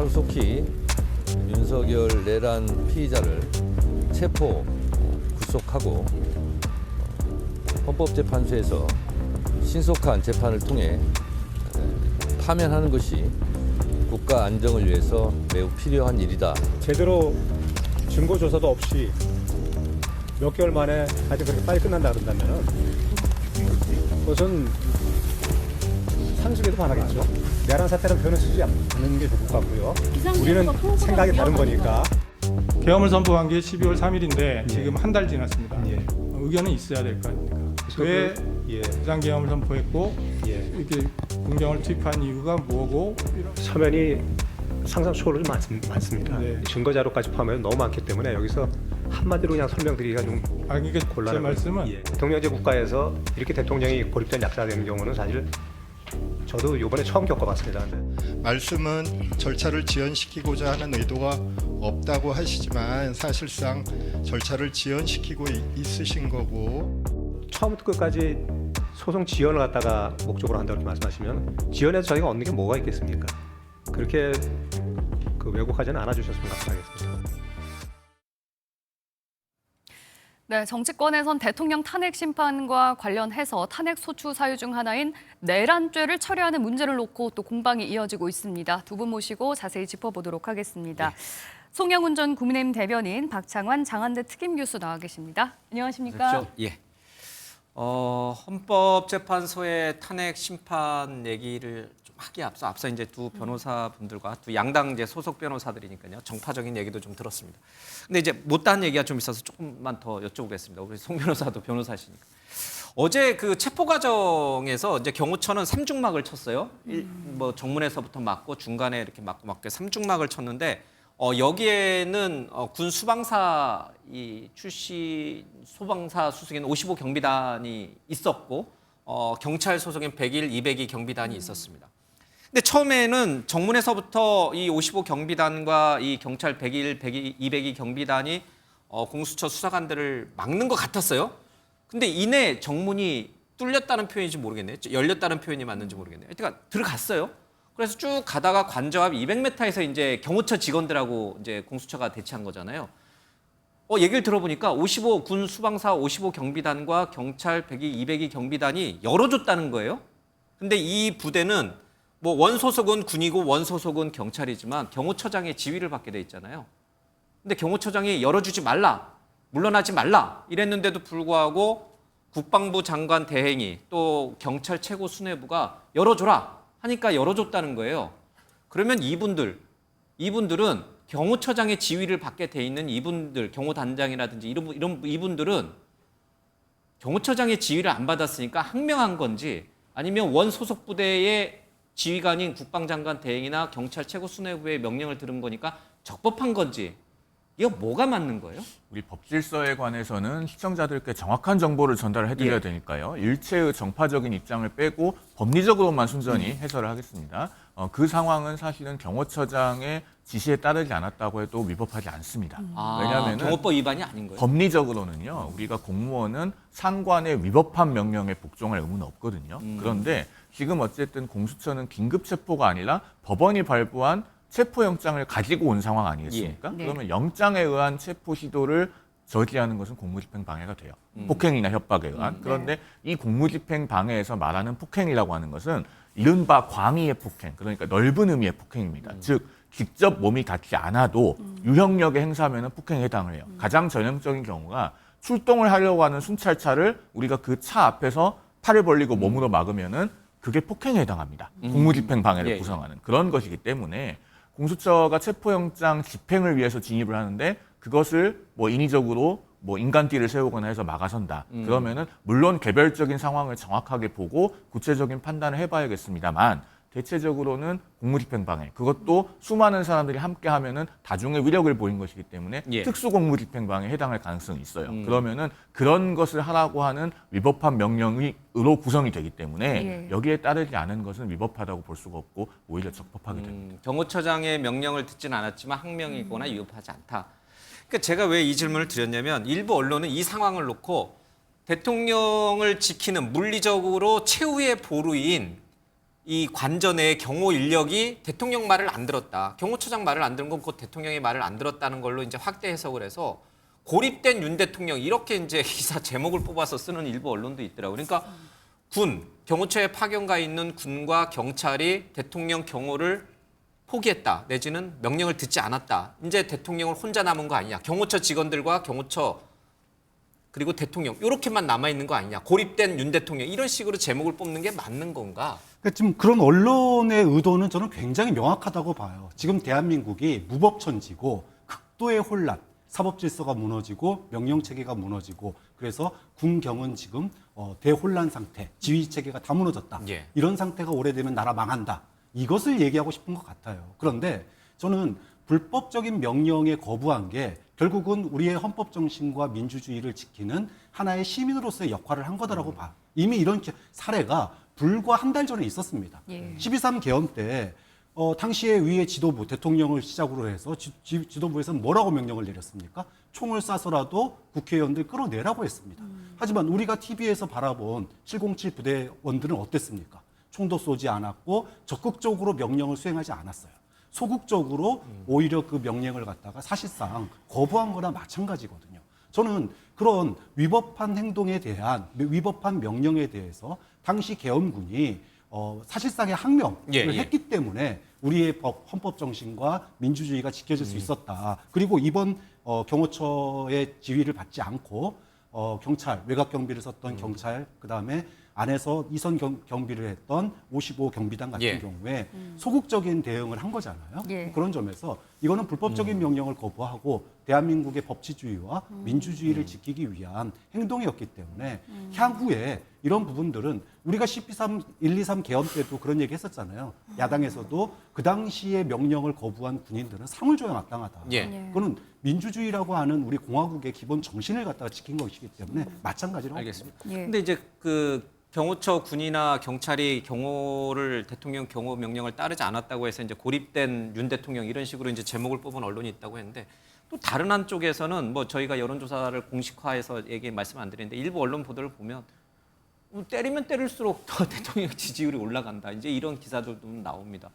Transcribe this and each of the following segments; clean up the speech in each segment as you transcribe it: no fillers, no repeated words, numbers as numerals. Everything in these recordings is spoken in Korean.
신속히 윤석열 내란 피의자를 체포, 구속하고 헌법재판소에서 신속한 재판을 통해 파면하는 것이 국가 안정을 위해서 매우 필요한 일이다. 제대로 증거 조사도 없이 몇 개월 만에 아직 그렇게 빨리 끝난다 그런다면은 그것은 상식에도 반하겠죠. 내란 사태는 변을 쓰지 않는 게 좋을 것 같고요. 우리는 생각이 다른 거니까. 계엄을 선포한 게 12월 3일인데 지금 한 달 지났습니다. 의견은 있어야 될 거 아닙니까? 왜 비상계엄을 선포했고 이렇게 군경을 투입한 이유가 뭐고? 서면이 상상 초월로 많습니다. 증거 자료까지 포함하면 너무 많기 때문에 여기서 한마디로 그냥 설명드리기가 좀 그러니까 곤란한 제 말씀은 대통령제 국가에서 이렇게 대통령이 고립된 약자가 되는 경우는 사실 저도 이번에 처음 겪어봤습니다. 말씀은 절차를 지연시키고자 하는 의도가 없다고 하시지만 사실상 절차를 지연시키고 있으신 거고 처음부터 끝까지 소송 지연을 갖다가 목적으로 한다고 말씀하시면 지연해서 저희가 얻는 게 뭐가 있겠습니까? 그렇게 왜곡하지는 않아주셨으면 감사하겠습니다. 네, 정치권에선 대통령 탄핵 심판과 관련해서 탄핵 소추 사유 중 하나인 내란죄를 처리하는 문제를 놓고 또 공방이 이어지고 있습니다. 두 분 모시고 자세히 짚어보도록 하겠습니다. 송영훈 전 국민의힘 대변인, 박창환 장한대 특임교수 나와 계십니다. 안녕하십니까? 그렇죠. 예. 헌법재판소의 탄핵 심판 얘기를 좀 하기에 앞서 이제 두 변호사분들과 두 양당 이제 소속 변호사들이니까요. 정파적인 얘기도 좀 들었습니다. 근데 이제 못다한 얘기가 좀 있어서 조금만 더 여쭤보겠습니다. 우리 송 변호사도 변호사시니까. 어제 그 체포 과정에서 이제 경호처는 삼중막을 쳤어요. 뭐 정문에서부터 맞고 중간에 이렇게 맞고 삼중막을 쳤는데 여기에는 군 수방사 이 출신 소방사 수색인 55 경비단이 있었고 경찰 소속인 101, 202 경비단이 있었습니다. 근데 처음에는 정문에서부터 이 55 경비단과 이 경찰 101, 202 경비단이 공수처 수사관들을 막는 것 같았어요. 근데 이내 정문이 뚫렸다는 표현인지 모르겠네요. 열렸다는 표현이 맞는지 모르겠네요. 그러니까 들어갔어요. 그래서 쭉 가다가 관저 앞 200m에서 이제 경호처 직원들하고 이제 공수처가 대치한 거잖아요. 얘기를 들어보니까 55 군 수방사 55 경비단과 경찰 102, 202 경비단이 열어줬다는 거예요. 근데 이 부대는 뭐 원소속은 군이고 원소속은 경찰이지만 경호처장의 지휘를 받게 돼 있잖아요. 근데 경호처장이 열어주지 말라, 물러나지 말라 이랬는데도 불구하고 국방부 장관 대행이 또 경찰 최고 수뇌부가 열어줘라 하니까 열어줬다는 거예요. 그러면 이분들은 경호처장의 지휘를 받게 돼 있는 이분들, 경호단장이라든지 이런 이분들은 경호처장의 지휘를 안 받았으니까 항명한 건지 아니면 원소속 부대의 지휘관인 국방장관 대행이나 경찰 최고 수뇌부의 명령을 들은 거니까 적법한 건지 이거 뭐가 맞는 거예요? 우리 법질서에 관해서는 시청자들께 정확한 정보를 전달을 해드려야 되니까요. 일체의 정파적인 입장을 빼고 법리적으로만 순전히 해설을 하겠습니다. 그 상황은 사실은 경호처장의 지시에 따르지 않았다고 해도 위법하지 않습니다. 왜냐하면 경호법 위반이 아닌 거예요? 법리적으로는요. 우리가 공무원은 상관의 위법한 명령에 복종할 의무는 없거든요. 그런데 지금 어쨌든 공수처는 긴급체포가 아니라 법원이 발부한 체포영장을 가지고 온 상황 아니겠습니까? 네. 그러면 영장에 의한 체포 시도를 저지하는 것은 공무집행 방해가 돼요. 폭행이나 협박에 의한. 그런데 이 공무집행 방해에서 말하는 폭행이라고 하는 것은 이른바 광의의 폭행, 그러니까 넓은 의미의 폭행입니다. 즉 직접 몸이 닿지 않아도 유형력의 행사하면 폭행에 해당을 해요. 가장 전형적인 경우가 출동을 하려고 하는 순찰차를 우리가 그 차 앞에서 팔을 벌리고 몸으로 막으면은 그게 폭행에 해당합니다. 공무집행 방해를 구성하는 그런 것이기 때문에 공수처가 체포영장 집행을 위해서 진입을 하는데 그것을 뭐 인위적으로 뭐 인간띠를 세우거나 해서 막아선다. 그러면은 물론 개별적인 상황을 정확하게 보고 구체적인 판단을 해봐야겠습니다만 대체적으로는 공무집행방해. 그것도 수많은 사람들이 함께 하면은 다중의 위력을 보인 것이기 때문에 특수공무집행방해에 해당할 가능성이 있어요. 그러면은 그런 것을 하라고 하는 위법한 명령으로 구성이 되기 때문에 여기에 따르지 않은 것은 위법하다고 볼 수가 없고 오히려 적법하게 됩니다. 경호처장의 명령을 듣지는 않았지만 항명이거나 위법하지 않다. 그러니까 제가 왜 이 질문을 드렸냐면 일부 언론은 이 상황을 놓고 대통령을 지키는 물리적으로 최후의 보루인 이 관전의 경호 인력이 대통령 말을 안 들었다. 경호처장 말을 안 들은 건 곧 대통령의 말을 안 들었다는 걸로 이제 확대 해석을 해서 고립된 윤 대통령 이렇게 이제 기사 제목을 뽑아서 쓰는 일부 언론도 있더라고요. 그러니까 군, 경호처에 파견가 있는 군과 경찰이 대통령 경호를 포기했다. 내지는 명령을 듣지 않았다. 이제 대통령을 혼자 남은 거 아니냐. 경호처 직원들과 경호처 그리고 대통령 이렇게만 남아 있는 거 아니냐. 고립된 윤 대통령 이런 식으로 제목을 뽑는 게 맞는 건가? 그러니까 지금 그런 언론의 의도는 저는 굉장히 명확하다고 봐요. 지금 대한민국이 무법천지고 극도의 혼란, 사법 질서가 무너지고 명령 체계가 무너지고 그래서 군경은 지금 대혼란 상태, 지휘 체계가 다 무너졌다. 예. 이런 상태가 오래되면 나라 망한다. 이것을 얘기하고 싶은 것 같아요. 그런데 저는 불법적인 명령에 거부한 게 결국은 우리의 헌법 정신과 민주주의를 지키는 하나의 시민으로서의 역할을 한 거다라고 봐. 이미 이런 사례가 불과 한 달 전에 있었습니다. 예. 12.3 개헌 때 당시에 위에 지도부, 대통령을 시작으로 해서 지도부에서는 뭐라고 명령을 내렸습니까? 총을 쏴서라도 국회의원들 끌어내라고 했습니다. 하지만 우리가 TV에서 바라본 707 부대원들은 어땠습니까? 총도 쏘지 않았고 적극적으로 명령을 수행하지 않았어요. 소극적으로 오히려 그 명령을 갖다가 사실상 거부한 거나 마찬가지거든요. 저는 그런 위법한 행동에 대한, 위법한 명령에 대해서 당시 계엄군이 사실상의 항명을 했기 때문에 우리의 헌법 정신과 민주주의가 지켜질 수 있었다. 그리고 이번 경호처의 지휘를 받지 않고 경찰, 외곽 경비를 썼던 경찰, 그다음에 안에서 이선 경비를 했던 55 경비단 같은 경우에 소극적인 대응을 한 거잖아요. 예. 그런 점에서 이거는 불법적인 명령을 거부하고 대한민국의 법치주의와 민주주의를 지키기 위한 행동이었기 때문에 향후에 이런 부분들은 우리가 123 개헌 때도 그런 얘기 했었잖아요. 야당에서도 그 당시에 명령을 거부한 군인들은 상을 줘야 마땅하다. 예. 그거는 민주주의라고 하는 우리 공화국의 기본 정신을 갖다가 지킨 것이기 때문에 마찬가지라고 알겠습니다. 예. 근데 이제 그 경호처 군이나 경찰이 경호를 대통령 경호 명령을 따르지 않았다고 해서 이제 고립된 윤 대통령 이런 식으로 이제 제목을 뽑은 언론이 있다고 했는데 또 다른 한쪽에서는 뭐 저희가 여론조사를 공식화해서 말씀 안 드리는데 일부 언론 보도를 보면 때리면 때릴수록 더 대통령 지지율이 올라간다. 이제 이런 기사들도 나옵니다.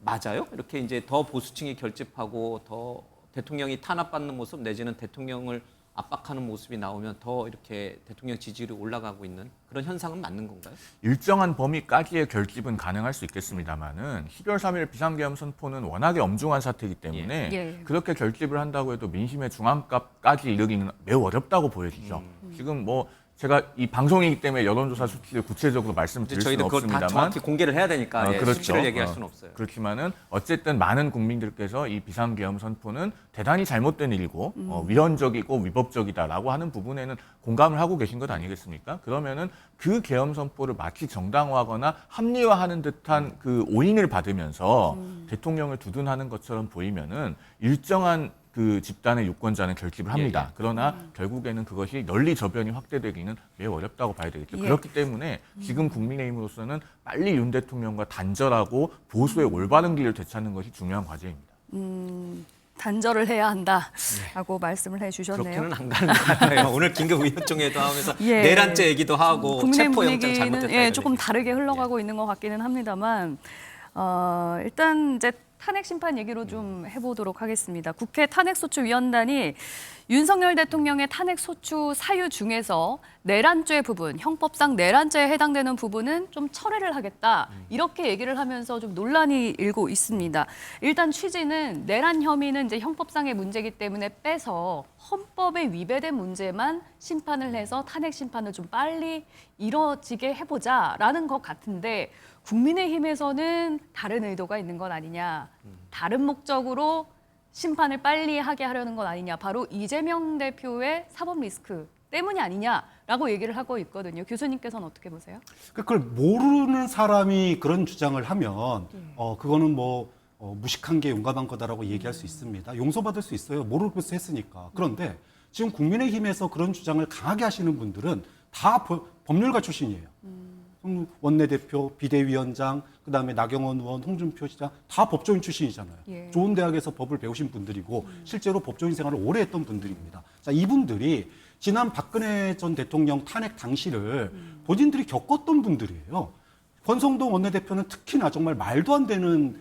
맞아요? 이렇게 이제 더 보수층이 결집하고 더 대통령이 탄압받는 모습 내지는 대통령을 압박하는 모습이 나오면 더 이렇게 대통령 지지율이 올라가고 있는 그런 현상은 맞는 건가요? 일정한 범위까지의 결집은 가능할 수 있겠습니다만은 12월 3일 비상계엄 선포는 워낙에 엄중한 사태이기 때문에 예. 그렇게 결집을 한다고 해도 민심의 중앙값까지 이르기는 매우 어렵다고 보여지죠. 지금 뭐 제가 이 방송이기 때문에 여론조사 수치를 구체적으로 말씀드릴 수는 저희도 그걸 다 없습니다만 정확히 공개를 해야 되니까 그렇죠. 수치를 얘기할 수는 없어요. 그렇지만은 어쨌든 많은 국민들께서 이 비상계엄 선포는 대단히 잘못된 일이고 위헌적이고 위법적이다라고 하는 부분에는 공감을 하고 계신 것 아니겠습니까? 그러면은 그 계엄 선포를 마치 정당화하거나 합리화하는 듯한 그 오인을 받으면서 대통령을 두둔하는 것처럼 보이면은 일정한 그 집단의 유권자는 결집을 합니다. 그러나 결국에는 그것이 널리 저변이 확대되기는 매우 어렵다고 봐야 되겠죠. 그렇기 때문에 지금 국민의힘으로서는 빨리 윤 대통령과 단절하고 보수의 올바른 길을 되찾는 것이 중요한 과제입니다. 단절을 해야 한다라고 말씀을 해주셨네요. 그렇게는 안 가는 것 같아요. 오늘 긴급의원총회도 하면서 예. 내란죄 얘기도 하고 국내 체포영장 분위기는 잘못했다. 조금 다르게 흘러가고 있는 것 같기는 합니다만 일단 이제 탄핵 심판 얘기로 좀 해보도록 하겠습니다. 국회 탄핵소추위원단이 윤석열 대통령의 탄핵소추 사유 중에서 내란죄 부분, 형법상 내란죄에 해당되는 부분은 좀 철회를 하겠다. 이렇게 얘기를 하면서 좀 논란이 일고 있습니다. 일단 취지는 내란 혐의는 이제 형법상의 문제이기 때문에 빼서 헌법에 위배된 문제만 심판을 해서 탄핵 심판을 좀 빨리 이뤄지게 해보자라는 것 같은데 국민의힘에서는 다른 의도가 있는 건 아니냐. 다른 목적으로 심판을 빨리 하게 하려는 건 아니냐. 바로 이재명 대표의 사법 리스크 때문이 아니냐라고 얘기를 하고 있거든요. 교수님께서는 어떻게 보세요? 그걸 모르는 사람이 그런 주장을 하면 그거는 뭐 무식한 게 용감한 거다라고 얘기할 수 있습니다. 용서받을 수 있어요. 모르고 했으니까. 그런데 지금 국민의힘에서 그런 주장을 강하게 하시는 분들은 다 법률가 출신이에요. 원내대표, 비대위원장, 그다음에 나경원 의원, 홍준표 시장 다 법조인 출신이잖아요. 예. 좋은 대학에서 법을 배우신 분들이고 실제로 법조인 생활을 오래 했던 분들입니다. 자, 이분들이 지난 박근혜 전 대통령 탄핵 당시를 본인들이 겪었던 분들이에요. 권성동 원내대표는 특히나 정말 말도 안 되는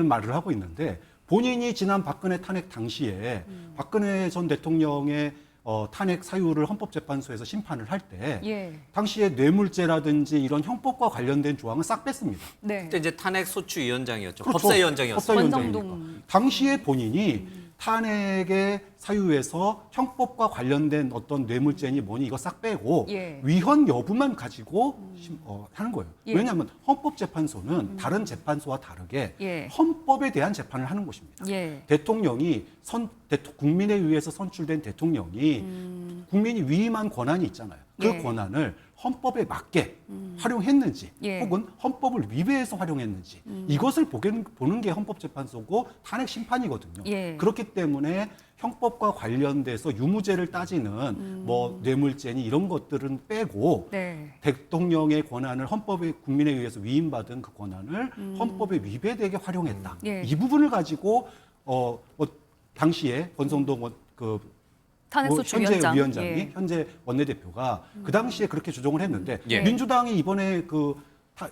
말을 하고 있는데 본인이 지난 박근혜 탄핵 당시에 박근혜 전 대통령의 탄핵 사유를 헌법재판소에서 심판을 할 때 예. 당시에 뇌물죄라든지 이런 형법과 관련된 조항을 싹 뺐습니다. 네. 그때 이제 탄핵 소추위원장이었죠. 그렇죠. 법사위원장이었어요. 권성동. 당시에 본인이 탄핵의 사유에서 형법과 관련된 어떤 뇌물죄니 뭐니 이거 싹 빼고 예. 위헌 여부만 가지고 하는 거예요. 예. 왜냐하면 헌법재판소는 다른 재판소와 다르게 예. 헌법에 대한 재판을 하는 곳입니다. 예. 대통령이 국민에 의해서 선출된 대통령이 국민이 위임한 권한이 있잖아요. 그 예. 권한을 헌법에 맞게 활용했는지 예. 혹은 헌법을 위배해서 활용했는지 이것을 보는 게 헌법재판소고 탄핵 심판이거든요. 예. 그렇기 때문에 형법과 관련돼서 유무죄를 따지는 뭐 뇌물죄니 이런 것들은 빼고 네. 대통령의 권한을 헌법에 국민에 의해서 위임받은 그 권한을 헌법에 위배되게 활용했다. 예. 이 부분을 가지고 당시에 권성동 탄핵소추위원장. 현재 위원장이 예. 현재 원내대표가 그 당시에 그렇게 주장을 했는데 예. 민주당이 이번에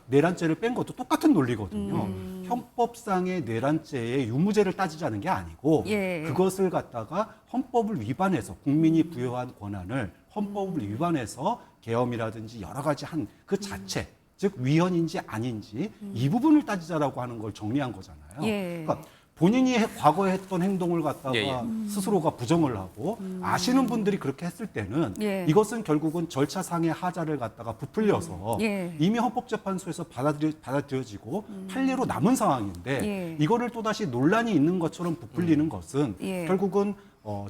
내란죄를 뺀 것도 똑같은 논리거든요. 형법상의 내란죄의 유무죄를 따지자는 게 아니고 예. 그것을 갖다가 헌법을 위반해서 국민이 부여한 권한을 헌법을 위반해서 계엄이라든지 여러 가지 한 그 자체 즉 위헌인지 아닌지 이 부분을 따지자라고 하는 걸 정리한 거잖아요. 예. 그러니까 본인이 과거에 했던 행동을 갖다가 예, 예. 스스로가 부정을 하고 아시는 분들이 그렇게 했을 때는 예. 이것은 결국은 절차상의 하자를 갖다가 부풀려서 예. 이미 헌법재판소에서 받아들여지고 판례로 남은 상황인데 예. 이거를 또다시 논란이 있는 것처럼 부풀리는 것은 예. 결국은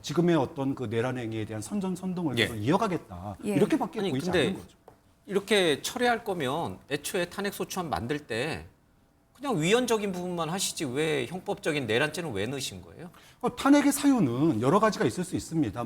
지금의 어떤 그 내란 행위에 대한 선전선동을 예. 계속 이어가겠다. 예. 이렇게밖에 아니, 보이지 근데 않는 거죠. 이렇게 처리할 거면 애초에 탄핵소추안 만들 때 그냥 위헌적인 부분만 하시지 왜 형법적인 내란죄는 왜 넣으신 거예요? 탄핵의 사유는 여러 가지가 있을 수 있습니다.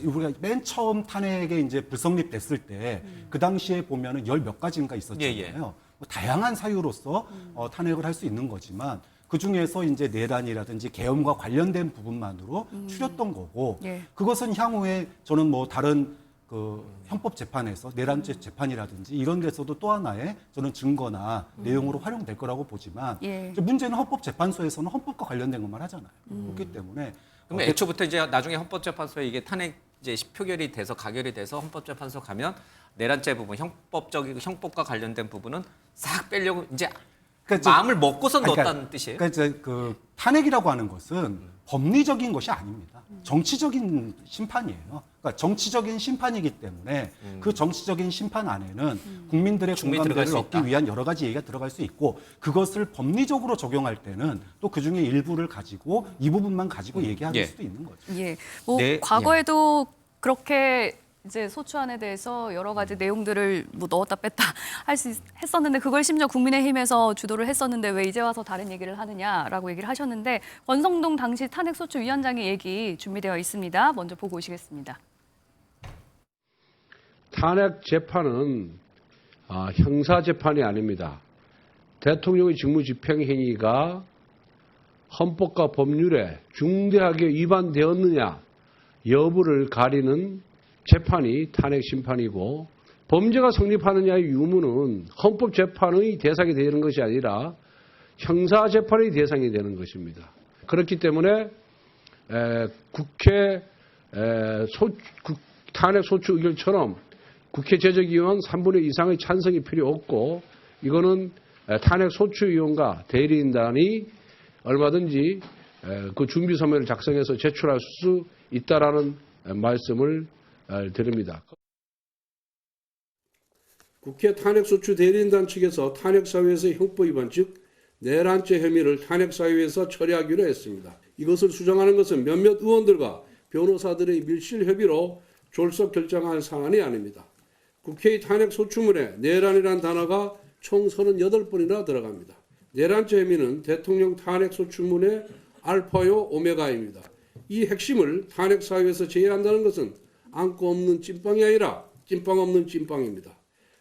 우리가 맨 처음 탄핵에 이제 불성립됐을 때 그 당시에 보면은 몇 가지인가 있었잖아요. 예, 예. 뭐 다양한 사유로서 탄핵을 할 수 있는 거지만 그 중에서 이제 내란이라든지 계엄과 관련된 부분만으로 추렸던 거고 예. 그것은 향후에 저는 뭐 다른 그 형법 재판에서 내란죄 재판이라든지 이런 데서도 또 하나의 저는 증거나 내용으로 활용될 거라고 보지만 예. 이제 문제는 헌법재판소에서는 헌법과 관련된 것만 하잖아요. 그렇기 때문에 그러면 애초부터 이제 나중에 헌법재판소에 이게 탄핵 이제 표결이 돼서 가결이 돼서 헌법재판소 가면 내란죄 부분, 형법과 관련된 부분은 싹 빼려고 이제 그러니까 마음을 먹고서 그러니까 넣었다는 뜻이에요. 그러니까 이제 그 탄핵이라고 하는 것은 법리적인 것이 아닙니다. 정치적인 심판이에요. 그러니까 정치적인 심판이기 때문에 그 정치적인 심판 안에는 국민들의 충분히 공감대를 들어갈 수 얻기 있다. 위한 여러 가지 얘기가 들어갈 수 있고 그것을 법리적으로 적용할 때는 또 그 중에 일부를 가지고 이 부분만 가지고 얘기할 예. 수도 있는 거죠. 예. 뭐 네, 과거에도 그렇게 이제 소추안에 대해서 여러 가지 내용들을 뭐 넣었다 뺐다 했었는데 그걸 심지어 국민의힘에서 주도를 했었는데 왜 이제 와서 다른 얘기를 하느냐라고 얘기를 하셨는데 권성동 당시 탄핵소추위원장의 얘기 준비되어 있습니다. 먼저 보고 오시겠습니다. 탄핵 재판은 형사 재판이 아닙니다. 대통령의 직무집행 행위가 헌법과 법률에 중대하게 위반되었느냐 여부를 가리는 재판이 탄핵 심판이고 범죄가 성립하느냐의 유무는 헌법 재판의 대상이 되는 것이 아니라 형사 재판의 대상이 되는 것입니다. 그렇기 때문에 국회 탄핵 소추 의결처럼 국회 제적위원 3분의 2 이상의 찬성이 필요 없고 이거는 탄핵 소추위원과 대리인단이 얼마든지 그 준비 서면을 작성해서 제출할 수 있다라는 말씀을 드립니다. 국회 탄핵소추 대리인단 측에서 탄핵사유에서 형법 위반 즉 내란죄 혐의를 탄핵사유에서 처리하기로 했습니다. 이것을 수정하는 것은 몇몇 의원들과 변호사들의 밀실 협의로 졸속 결정한 사안이 아닙니다. 국회의 탄핵소추문에 내란이라는 단어가 총 38번이나 들어갑니다. 내란죄 혐의는 대통령 탄핵소추문의 알파요 오메가입니다. 이 핵심을 탄핵사유에서 제외한다는 것은 안고 없는 찐빵이 아니라 찐빵 없는 찐빵입니다.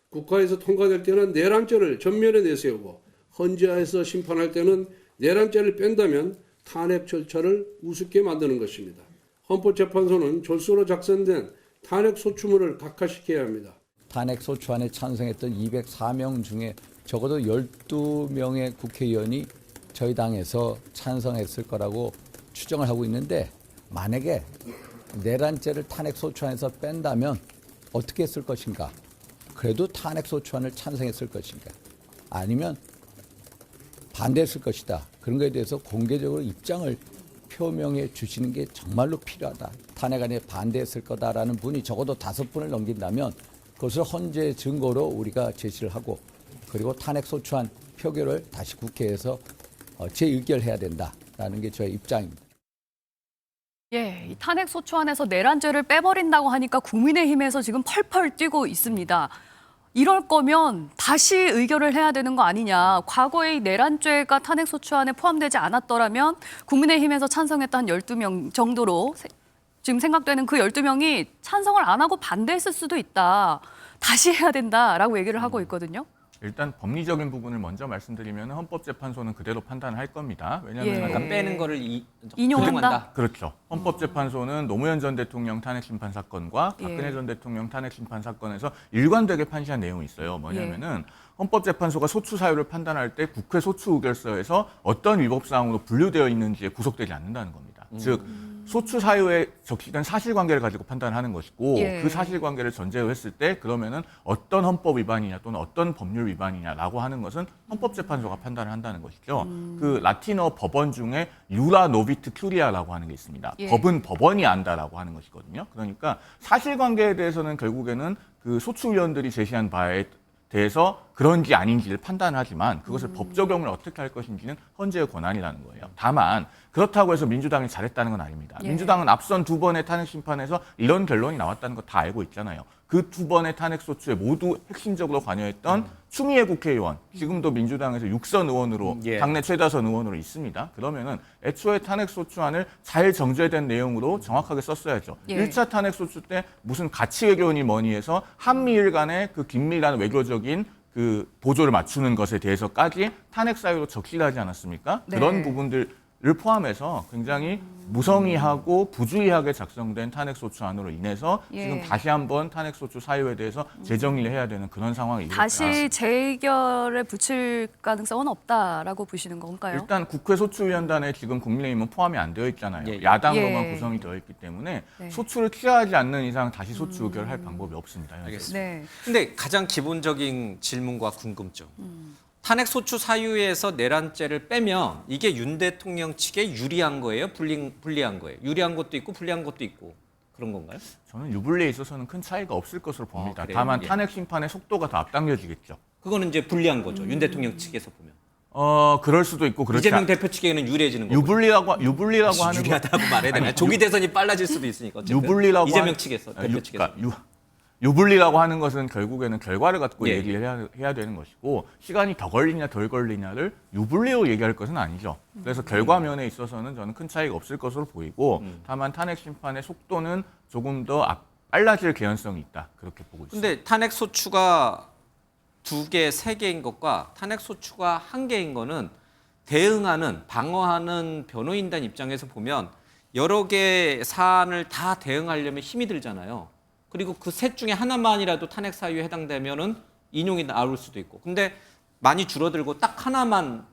국가에서 통과될 때는 내란죄를 전면에 내세우고 헌재에서 심판할 때는 내란죄를 뺀다면 탄핵 절차를 우습게 만드는 것입니다. 헌법재판소는 졸소로 작성된 탄핵소추문을 각하시켜야 합니다. 탄핵 소추안에 찬성했던 204명 중에 적어도 12명의 국회의원이 저희 당에서 찬성했을 거라고 추정을 하고 있는데 만약에 내란죄를 탄핵 소추안에서 뺀다면 어떻게 했을 것인가? 그래도 탄핵 소추안을 찬성했을 것인가? 아니면 반대했을 것이다. 그런 것에 대해서 공개적으로 입장을 표명해 주시는 게 정말로 필요하다. 탄핵안에 반대했을 거다라는 분이 적어도 5분을 넘긴다면 그것을 헌재 증거로 우리가 제시를 하고 그리고 탄핵 소추안 표결을 다시 국회에서 재의결해야 된다라는 게 저의 입장입니다. 예, 이 탄핵 소추안에서 내란죄를 빼버린다고 하니까 국민의힘에서 지금 펄펄 뛰고 있습니다. 이럴 거면 다시 의결을 해야 되는 거 아니냐. 과거에 이 내란죄가 탄핵 소추안에 포함되지 않았더라면 국민의힘에서 찬성했던 한 12명 정도로 지금 생각되는 그 12명이 찬성을 안 하고 반대했을 수도 있다. 다시 해야 된다라고 얘기를 하고 있거든요. 일단 법리적인 부분을 먼저 말씀드리면 헌법재판소는 그대로 판단을 할 겁니다. 왜냐하면 예. 그러니까 빼는 거를 인용한다. 그렇죠. 헌법재판소는 노무현 전 대통령 탄핵 심판 사건과 예. 박근혜 전 대통령 탄핵 심판 사건에서 일관되게 판시한 내용이 있어요. 뭐냐면은 헌법재판소가 소추 사유를 판단할 때 국회 소추 의결서에서 어떤 위법 사항으로 분류되어 있는지에 구속되지 않는다는 겁니다. 즉 소추 사유에 적시된 사실관계를 가지고 판단하는 것이고 예. 그 사실관계를 전제로 했을 때 그러면은 어떤 헌법 위반이냐 또는 어떤 법률 위반이냐라고 하는 것은 헌법재판소가 판단을 한다는 것이죠. 그 라틴어 법원 중에 유라 노비트 큐리아라고 하는 게 있습니다. 예. 법은 법원이 안다라고 하는 것이거든요. 그러니까 사실관계에 대해서는 결국에는 그 소추위원들이 제시한 바에 대해서 그런지 아닌지를 판단하지만 그것을 법 적용을 어떻게 할 것인지는 헌재의 권한이라는 거예요. 다만 그렇다고 해서 민주당이 잘했다는 건 아닙니다. 예. 민주당은 앞선 2번의 탄핵 심판에서 이런 결론이 나왔다는 거 다 알고 있잖아요. 그 2번의 탄핵 소추에 모두 핵심적으로 관여했던 추미애 국회의원, 지금도 민주당에서 6선 의원으로 예. 당내 최다선 의원으로 있습니다. 그러면은 애초에 탄핵 소추안을 잘 정제된 내용으로 정확하게 썼어야죠. 예. 1차 탄핵 소추 때 무슨 가치 외교니 뭐니 해서 한미일 간의 그 긴밀한 외교적인 그 보조를 맞추는 것에 대해서까지 탄핵 사유로 적시하지 않았습니까? 네. 그런 부분들을 포함해서 굉장히 무성의하고 부주의하게 작성된 탄핵 소추안으로 인해서 예. 지금 다시 한번 탄핵 소추 사유에 대해서 재정리를 해야 되는 그런 상황이 이렇게 다시 나왔습니다. 재의결에 붙일 가능성은 없다라고 보시는 건가요? 일단 국회 소추위원단에 지금 국민의힘은 포함이 안 되어 있잖아요. 예. 야당으로만 예. 구성이 되어 있기 때문에 네. 소추를 취하지 않는 이상 다시 소추 의결할 방법이 없습니다. 현재. 알겠습니다. 네. 근데 가장 기본적인 질문과 궁금증. 탄핵 소추 사유에서 내란죄를 빼면 이게 윤 대통령 측에 유리한 거예요? 불리한 거예요? 유리한 것도 있고 불리한 것도 있고 그런 건가요? 저는 유불리에 있어서는 큰 차이가 없을 것으로 봅니다. 그래요? 다만 예. 탄핵 심판의 속도가 더 앞당겨지겠죠. 그거는 이제 불리한 거죠. 윤 대통령 측에서 보면. 그럴 수도 있고 그렇지 이재명 않... 대표 측에는 유리해지는 거고. 유불리라고 하는 거 유리하다고 말해야 되나? 조기 대선이 빨라질 수도 있으니까. 어쨌든. 유불리라고 이재명 하는- 측에서 아, 대표 측에서. 유불리라고 하는 것은 결국에는 결과를 갖고 예. 얘기를 해야 되는 것이고 시간이 더 걸리냐 덜 걸리냐를 유불리로 얘기할 것은 아니죠. 그래서 결과면에 있어서는 저는 큰 차이가 없을 것으로 보이고 다만 탄핵 심판의 속도는 조금 더 빨라질 개연성이 있다. 그렇게 보고 있습니다. 근데 탄핵 소추가 2개, 3개인 것과 탄핵 소추가 1개인 거는 대응하는, 방어하는 변호인단 입장에서 보면 여러 개 사안을 다 대응하려면 힘이 들잖아요. 그리고 그 셋 중에 하나만이라도 탄핵 사유에 해당되면은 인용이 나올 수도 있고. 근데 많이 줄어들고 딱 하나만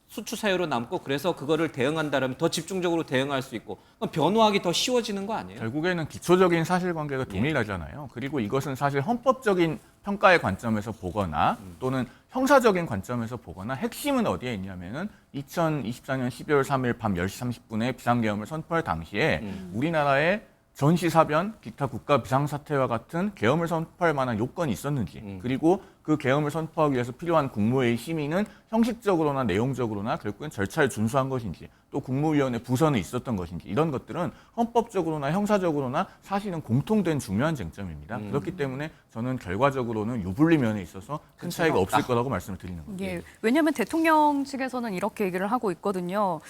소추 사유로 남고 그래서 그거를 대응한다면 더 집중적으로 대응할 수 있고 그럼 변호하기 더 쉬워지는 거 아니에요? 결국에는 기초적인 사실관계가 동일하잖아요. 그리고 이것은 사실 헌법적인 평가의 관점에서 보거나 또는 형사적인 관점에서 보거나 핵심은 어디에 있냐면은 2024년 12월 3일 밤 10시 30분에 비상계엄을 선포할 당시에 우리나라의 전시사변, 기타 국가 비상사태와 같은 계엄을 선포할 만한 요건이 있었는지 그리고 그 계엄을 선포하기 위해서 필요한 국무회의 심의는 형식적으로나 내용적으로나 결국엔 절차를 준수한 것인지 또 국무위원회 부서는 있었던 것인지 이런 것들은 헌법적으로나 형사적으로나 사실은 공통된 중요한 쟁점입니다. 그렇기 때문에 저는 결과적으로는 유불리 면에 있어서 큰 차이가 없을 거라고 말씀을 드리는 겁니다. 예, 왜냐하면 대통령 측에서는 이렇게 얘기를 하고 있거든요.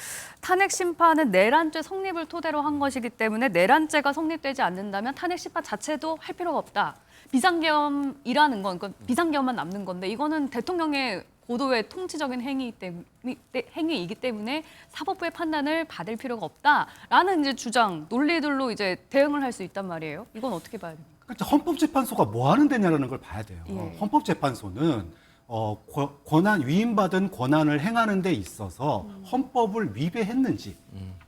탄핵 심판은 내란죄 성립을 토대로 한 것이기 때문에 내란죄가 성립되지 않는다면 탄핵 심판 자체도 할 필요가 없다. 비상계엄이라는 건 그러니까 비상계엄만 남는 건데 이거는 대통령의 고도의 통치적인 행위이기 때문에 사법부의 판단을 받을 필요가 없다라는 이제 주장, 논리들로 이제 대응을 할 수 있단 말이에요. 이건 어떻게 봐야 됩니까? 그러니까 헌법재판소가 뭐 하는 데냐라는 걸 봐야 돼요. 예. 헌법재판소는 권한 위임받은 권한을 행하는 데 있어서 헌법을 위배했는지,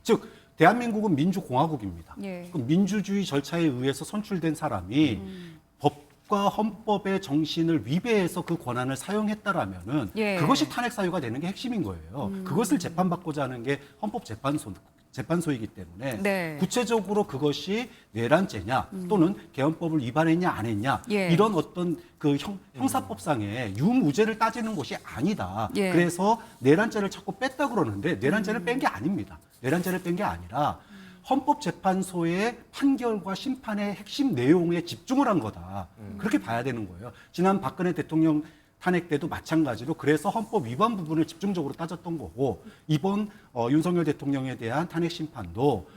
즉 대한민국은 민주공화국입니다. 예. 그럼 민주주의 절차에 의해서 선출된 사람이 법과 헌법의 정신을 위배해서 그 권한을 사용했다라면은 예. 그것이 탄핵 사유가 되는 게 핵심인 거예요. 그것을 재판받고자 하는 게 헌법재판소이기 때문에 네. 구체적으로 그것이 내란죄냐 또는 개헌법을 위반했냐 안 했냐 예. 이런 어떤 그 형사법상의 유무죄를 따지는 것이 아니다. 예. 그래서 내란죄를 자꾸 뺐다 그러는데 내란죄를 뺀 게 아닙니다. 내란죄를 뺀 게 아니라 헌법재판소의 판결과 심판의 핵심 내용에 집중을 한 거다. 그렇게 봐야 되는 거예요. 지난 박근혜 대통령 탄핵 때도 마찬가지로 그래서 헌법 위반 부분을 집중적으로 따졌던 거고 이번 윤석열 대통령에 대한 탄핵 심판도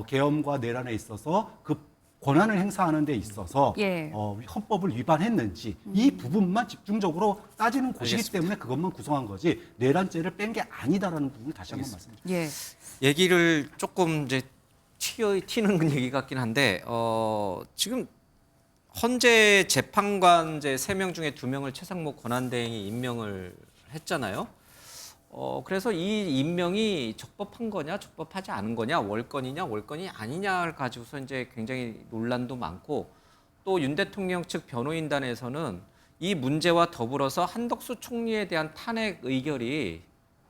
계엄과 내란에 있어서 그 권한을 행사하는 데 있어서 예. 헌법을 위반했는지 이 부분만 집중적으로 따지는 곳이기 때문에 그것만 구성한 거지 내란죄를 뺀 게 아니다라는 부분을 다시 한번 말씀드립니다. 예. 얘기를 조금 이제 튀는 얘기 같긴 한데 지금 헌재 재판관제 3명 중에 2명을 최상목 권한대행이 임명을 했잖아요. 그래서 이 임명이 적법한 거냐, 적법하지 않은 거냐, 월권이냐, 월권이 아니냐를 가지고서 이제 굉장히 논란도 많고 또 윤 대통령 측 변호인단에서는 이 문제와 더불어서 한덕수 총리에 대한 탄핵 의결이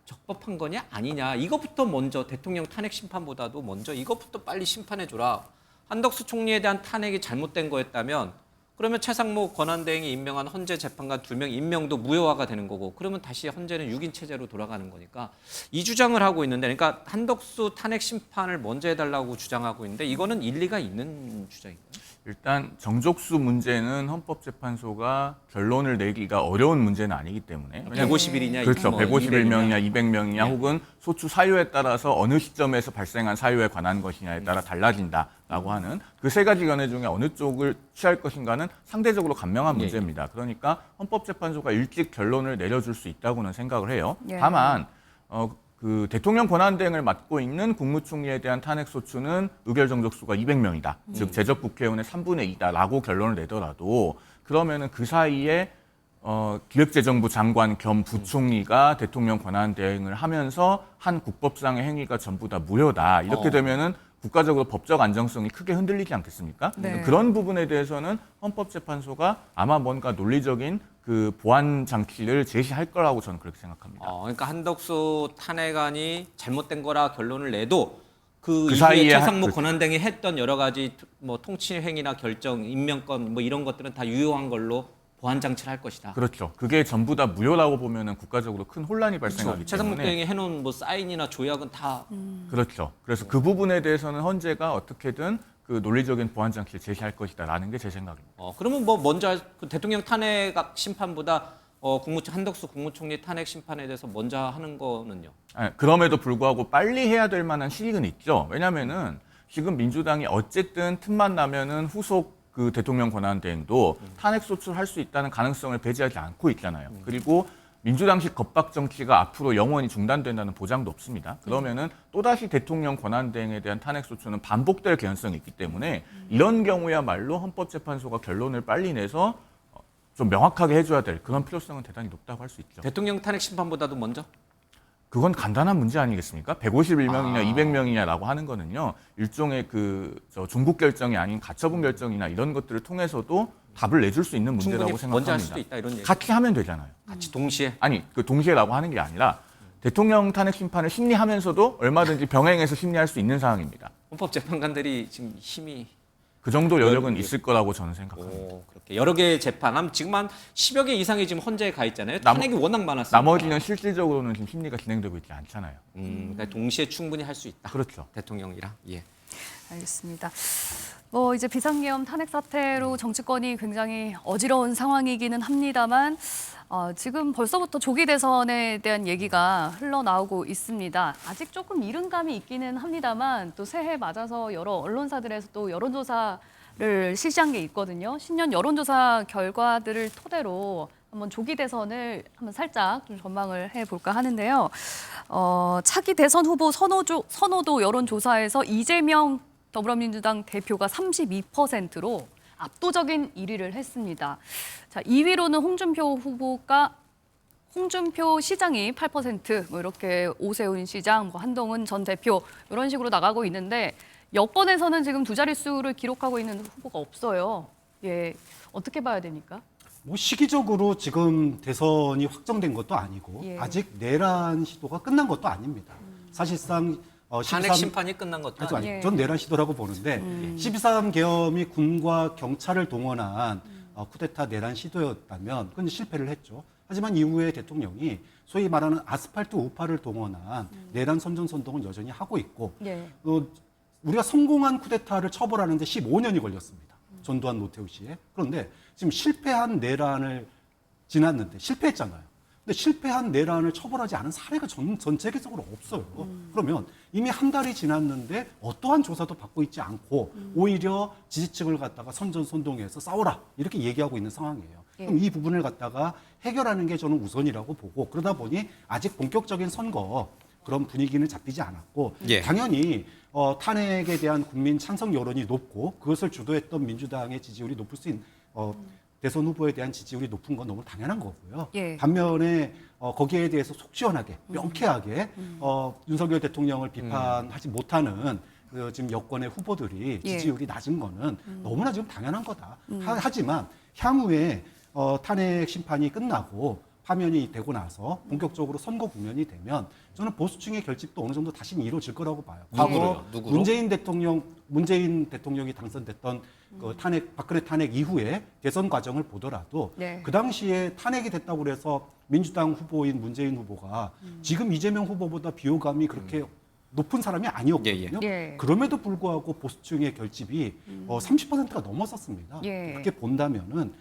적법한 거냐 아니냐 이것부터 먼저 대통령 탄핵 심판보다도 먼저 이것부터 빨리 심판해 줘라. 한덕수 총리에 대한 탄핵이 잘못된 거였다면 그러면 최상목 권한대행이 임명한 헌재 재판관 2명 임명도 무효화가 되는 거고 그러면 다시 헌재는 6인 체제로 돌아가는 거니까 이 주장을 하고 있는데 그러니까 한덕수 탄핵 심판을 먼저 해달라고 주장하고 있는데 이거는 일리가 있는 주장인가요? 일단 정족수 문제는 헌법재판소가 결론을 내기가 어려운 문제는 아니기 때문에 150일이냐 그렇죠. 151명이냐 200명이냐 네. 혹은 소추 사유에 따라서 어느 시점에서 발생한 사유에 관한 것이냐에 따라 달라진다라고 하는 그 3가지 견해 중에 어느 쪽을 취할 것인가는 상대적으로 간명한 문제입니다. 그러니까 헌법재판소가 일찍 결론을 내려줄 수 있다고는 생각을 해요. 예. 다만 그 대통령 권한대행을 맡고 있는 국무총리에 대한 탄핵 소추는 의결 정족수가 200명이다. 즉 제적 국회의원의 3분의 2다라고 결론을 내더라도 그러면은 그 사이에 기획재정부 장관 겸 부총리가 대통령 권한대행을 하면서 한 국법상의 행위가 전부 다 무효다. 이렇게 되면은 국가적으로 법적 안정성이 크게 흔들리지 않겠습니까? 네. 그런 부분에 대해서는 헌법재판소가 아마 뭔가 논리적인 그 보완 장치를 제시할 거라고 저는 그렇게 생각합니다. 그러니까 한덕수 탄핵안이 잘못된 거라 결론을 내도 그 이후에 사이에 최상목 권한대행이 했던 여러 가지 뭐 통치 행위나 결정, 임명권 뭐 이런 것들은 다 유효한 걸로 보완 장치를 할 것이다. 그렇죠. 그게 전부 다 무효라고 보면은 국가적으로 큰 혼란이 발생하기 최상목 때문에 대행이 해놓은 뭐 사인이나 조약은 다 그렇죠. 그래서 그 부분에 대해서는 헌재가 어떻게든 그 논리적인 보완 장치를 제시할 것이다라는 게 제 생각입니다. 그러면 뭐 먼저 그 대통령 탄핵 심판보다 한덕수 국무총리 탄핵 심판에 대해서 먼저 하는 거는요? 그럼에도 불구하고 빨리 해야 될 만한 시기는 있죠. 왜냐하면은 지금 민주당이 어쨌든 틈만 나면은 후속 그 대통령 권한대행도 탄핵 소추할 수 있다는 가능성을 배제하지 않고 있잖아요. 그리고 민주당식 겁박 정치가 앞으로 영원히 중단된다는 보장도 없습니다. 그러면은 또다시 대통령 권한대행에 대한 탄핵 소추는 반복될 개연성이 있기 때문에 이런 경우야말로 헌법재판소가 결론을 빨리 내서 좀 명확하게 해줘야 될 그런 필요성은 대단히 높다고 할 수 있죠. 대통령 탄핵 심판보다도 먼저? 그건 간단한 문제 아니겠습니까? 151명이냐 200명이냐라고 하는 거는요. 일종의 종국 결정이 아닌 가처분 결정이나 이런 것들을 통해서도 답을 내줄 수 있는 문제라고 충분히 생각합니다. 먼저 할 수도 있다 이런 얘기. 같이 하면 되잖아요. 같이 동시에? 아니, 그 동시에라고 하는 게 아니라 대통령 탄핵 심판을 심리하면서도 얼마든지 병행해서 심리할 수 있는 상황입니다. 헌법재판관들이 지금 힘이 그 정도 여력은 있을 거라고 저는 생각합니다. 그렇게 여러 개의 재판, 지금 한 10여 개 이상이 지금 헌재에 가 있잖아요. 탄핵이 워낙 많았으니까. 나머지는 실질적으로는 지금 심리가 진행되고 있지 않잖아요. 그러니까 동시에 충분히 할 수 있다. 그렇죠. 대통령이랑. 예. 알겠습니다. 이제 비상계엄 탄핵 사태로 정치권이 굉장히 어지러운 상황이기는 합니다만 지금 벌써부터 조기 대선에 대한 얘기가 흘러나오고 있습니다. 아직 조금 이른 감이 있기는 합니다만 또 새해 맞아서 여러 언론사들에서 또 여론조사를 실시한 게 있거든요. 신년 여론조사 결과들을 토대로 한번 조기 대선을 한번 살짝 좀 전망을 해볼까 하는데요. 차기 대선 후보 선호도 여론조사에서 이재명 더불어민주당 대표가 32%로 압도적인 1위를 했습니다. 자, 2위로는 홍준표 시장이 8%, 뭐 이렇게 오세훈 시장, 뭐 한동훈 전 대표 이런 식으로 나가고 있는데 여권에서는 지금 두 자릿수를 기록하고 있는 후보가 없어요. 예, 어떻게 봐야 됩니까? 뭐 시기적으로 지금 대선이 확정된 것도 아니고 예. 아직 내란 시도가 끝난 것도 아닙니다. 사실상 탄핵 심판이 끝난 것도 아니, 예. 전 내란 시도라고 보는데 12.3 계엄이 군과 경찰을 동원한 쿠데타 내란 시도였다면 그건 실패를 했죠. 하지만 이후에 대통령이 소위 말하는 아스팔트 우파를 동원한 내란 선전선동은 여전히 하고 있고 예. 우리가 성공한 쿠데타를 처벌하는 데 15년이 걸렸습니다. 전두환 노태우 씨에. 그런데 지금 실패한 내란을 지났는데 실패했잖아요. 근데 실패한 내란을 처벌하지 않은 사례가 전 세계적으로 없어요. 그러면 이미 한 달이 지났는데 어떠한 조사도 받고 있지 않고 오히려 지지층을 갖다가 선전선동해서 싸워라 이렇게 얘기하고 있는 상황이에요. 예. 그럼 이 부분을 갖다가 해결하는 게 저는 우선이라고 보고 그러다 보니 아직 본격적인 선거 그런 분위기는 잡히지 않았고 예. 당연히 탄핵에 대한 국민 찬성 여론이 높고 그것을 주도했던 민주당의 지지율이 높을 수 있는 대선 후보에 대한 지지율이 높은 건 너무 당연한 거고요. 예. 반면에 거기에 대해서 속 시원하게 명쾌하게 윤석열 대통령을 비판하지 못하는 지금 여권의 후보들이 예. 지지율이 낮은 거는 너무나 지금 당연한 거다. 하지만 향후에 탄핵 심판이 끝나고 파면이 되고 나서 본격적으로 선거 국면이 되면 저는 보수층의 결집도 어느 정도 다시는 이루어질 거라고 봐요. 과거 누구로? 문재인 대통령이 당선됐던 그 박근혜 탄핵 이후에 대선 과정을 보더라도 네. 그 당시에 탄핵이 됐다고 그래서 민주당 후보인 문재인 후보가 지금 이재명 후보보다 비호감이 그렇게 높은 사람이 아니었거든요. 예. 그럼에도 불구하고 보수층의 결집이 30%가 넘었었습니다. 예. 그렇게 본다면은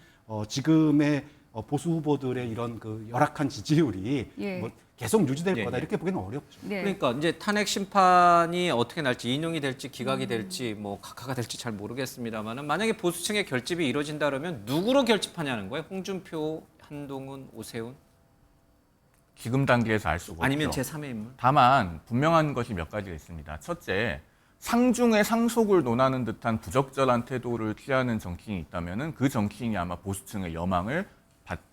지금의 보수 후보들의 이런 그 열악한 지지율이 예. 뭐 계속 유지될 예, 거다 예. 이렇게 보기는 어렵죠. 네. 그러니까 이제 탄핵 심판이 어떻게 날지 인용이 될지 기각이 될지 뭐 각하가 될지 잘 모르겠습니다만은 만약에 보수층의 결집이 이루어진다 그러면 누구로 결집하냐는 거예요? 홍준표, 한동훈, 오세훈? 지금 단계에서 알 수가 아니면 없죠. 제3의 인물? 다만 분명한 것이 몇 가지가 있습니다. 첫째, 상중의 상속을 논하는 듯한 부적절한 태도를 취하는 정치인이 있다면은 그 정치인이 아마 보수층의 여망을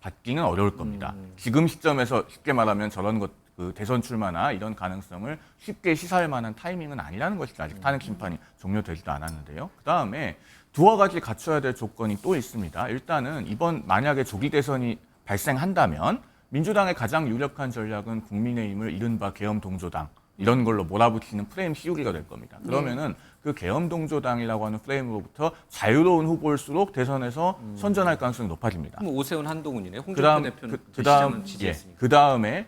받기는 어려울 겁니다. 지금 시점에서 쉽게 말하면 저런 그 대선 출마나 이런 가능성을 쉽게 시사할 만한 타이밍은 아니라는 것이죠. 아직 탄핵 심판이 종료되지도 않았는데요. 그 다음에 두어 가지 갖춰야 될 조건이 또 있습니다. 일단은 이번 만약에 조기 대선이 발생한다면 민주당의 가장 유력한 전략은 국민의힘을 이른바 계엄동조당 이런 걸로 몰아붙이는 프레임 씌우기가 될 겁니다. 그러면은 그 계엄동조당이라고 하는 프레임으로부터 자유로운 후보일수록 대선에서 선전할 가능성이 높아집니다. 그럼 오세훈, 한동훈이네. 홍준표 그다음 대표는 그다음 지지했으니까. 그다음에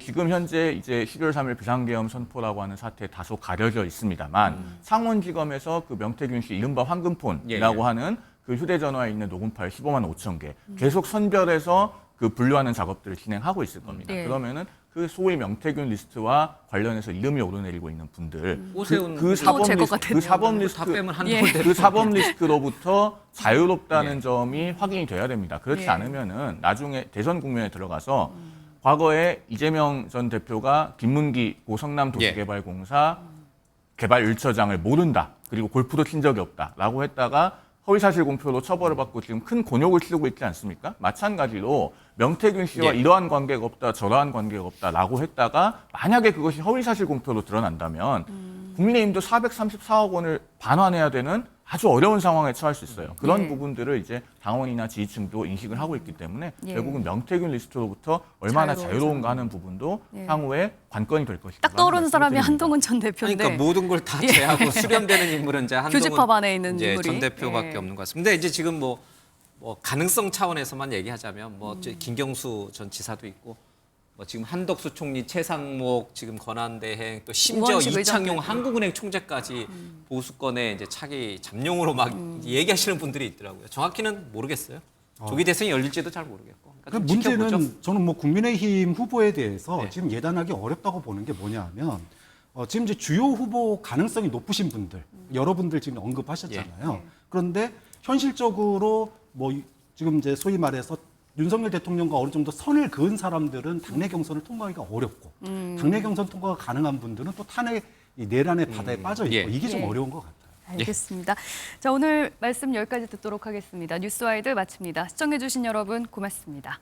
지금 현재 이제 12월 3일 비상계엄 선포라고 하는 사태에 다소 가려져 있습니다만 상원지검에서 그 명태균 씨 이른바 황금폰이라고 하는 그 휴대전화에 있는 녹음 파일 15만 5천 개 계속 선별해서 그 분류하는 작업들을 진행하고 있을 겁니다. 예. 그러면은 그 소위 명태균 리스트와 관련해서 이름이 오르내리고 있는 분들 오세훈 그 사법 제거 리스트 같았네요. 그 사법 다 리스트 빼면 한동훈 예. 대표. 그 사법 리스트로부터 자유롭다는 점이 확인이 돼야 됩니다. 그렇지 예. 않으면은 나중에 대선 국면에 들어가서 과거에 이재명 전 대표가 김문기 고 성남도시개발공사 개발 1처장을 모른다. 그리고 골프도 친 적이 없다라고 했다가 허위사실 공표로 처벌을 받고 지금 큰 곤욕을 치르고 있지 않습니까? 마찬가지로 명태균 씨와 예. 이러한 관계가 없다, 저러한 관계가 없다라고 했다가 만약에 그것이 허위사실 공표로 드러난다면 국민의힘도 434억 원을 반환해야 되는 아주 어려운 상황에 처할 수 있어요. 그런 예. 부분들을 이제 당원이나 지지층도 인식을 하고 있기 때문에 예. 결국은 명태균 리스트로부터 얼마나 자유로운 자유로운가 하는 부분도 예. 향후에 관건이 될 것이다. 딱 떠오르는 사람이 한동훈 전 대표인데 그러니까 모든 걸 다 제하고 수렴되는 인물은 이제 한동훈 교집합 안에 있는 이제 인물이. 전 대표밖에 예. 없는 것 같습니다. 근데 이제 지금 뭐 가능성 차원에서만 얘기하자면 뭐 김경수 전 지사도 있고 뭐 지금 한덕수 총리, 최상목 지금 권한대행 또 심지어 우원식 이창용 의장도 한국은행 총재까지 보수권에 이제 차기 잠룡으로 막 얘기하시는 분들이 있더라고요. 정확히는 모르겠어요. 조기 대선이 열릴지도 잘 모르겠고. 그 그러니까 좀 지켜보죠. 문제는 저는 뭐 국민의힘 후보에 대해서 네. 지금 예단하기 어렵다고 보는 게 뭐냐면 지금 이제 주요 후보 가능성이 높으신 분들 여러분들 지금 언급하셨잖아요. 그런데 현실적으로 뭐 지금 이제 소위 말해서 윤석열 대통령과 어느 정도 선을 그은 사람들은 당내 경선을 통과하기가 어렵고 당내 경선 통과가 가능한 분들은 또 탄핵 이 내란의 바다에 빠져 있고 예. 이게 좀 예. 어려운 것 같아요. 알겠습니다. 자, 오늘 말씀 여기까지 듣도록 하겠습니다. 뉴스와이드 마칩니다. 시청해주신 여러분 고맙습니다.